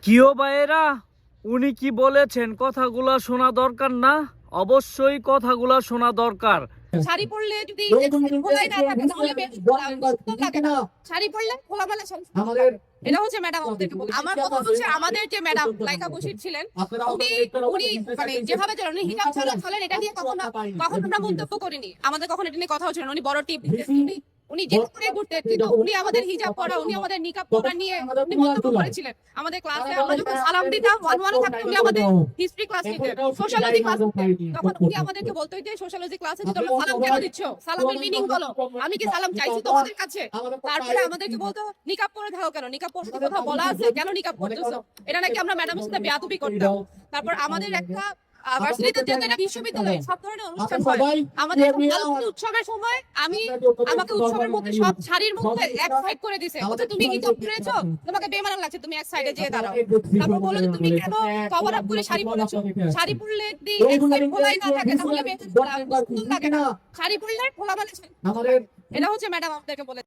কিও ভাইয়েরা, উনি কি বলেছেন কথাগুলা শোনা দরকার না? অবশ্যই কথাগুলা শোনা দরকার। শাড়ি পরলে যদি খোলাই না থাকে তাহলে সুন্দর লাগে না। শাড়ি পরলে খোলামেলা আমাদের এটা হচ্ছে ম্যাডাম আমাদেরকে বলে। আমার কথা হচ্ছে আমাদের যে ম্যাডাম লাইকা বশির ছিলেন উনি মানে যেভাবে চলেন উনি হিজাব ছাড়া চলেন এটা নিয়ে কখনো আমরা মন্তব্য করিনি। আমাদের কখনো এটা নিয়ে কথা হচ্ছিল না। উনি বড় টিপ উনি যে করে ঘুরতে কিন্তু উনি আমাদের হিজাব পরা উনি আমাদের নিকাব পরা নিয়ে উনি মন্তব্য করেছিলেন। আমাদের ক্লাসে আমরা যখন সালাম দিতাম ওয়ান থাকতে উনি আমাদের হিস্ট্রি ক্লাস নিতেন, সোশ্যালজি ক্লাস নিতেন, তখন উনি আমাদেরকে বলতো যে সোশ্যালজি ক্লাসে যে তোমরা সালাম কেন দিচ্ছ, সালামের মিনিং বলো, আমি কি সালাম চাইছি তোমাদের কাছে? তারপরে আমাদেরকে বলতো নিকাব পরে থাকো কেন, নিকাব পরতে কথা বলা আছে কেন নিকাব পরতেছো, এটা নাকি আমরা ম্যাডামের সাথে বেয়াদবি করতাম। তারপর আমাদের একটা ভার্সিটিতে যেহেতু এটা বিশ্ববিদ্যালয় সব ধরনের অনুষ্ঠান হয়, আমাদের উৎসবের সময় আমাকে উৎসবের মধ্যে সব শাড়ির মধ্যে এক সাইড করে দিছে, বলছে তুমি হিজাব পরেছো তোমাকে বেমানান লাগছে, তুমি এক সাইডে যেয়ে দাঁড়াও। তারপর বললো যে তুমি কেন কভার আপ করে শাড়ি পরেছো, শাড়ি পরলে যদি এক সাইড খোলাই না থাকে তাহলে সুন্দর লাগে না। শাড়ি পরলে খোলা মানে এটা হচ্ছে ম্যাডাম আমাদেরকে বলে।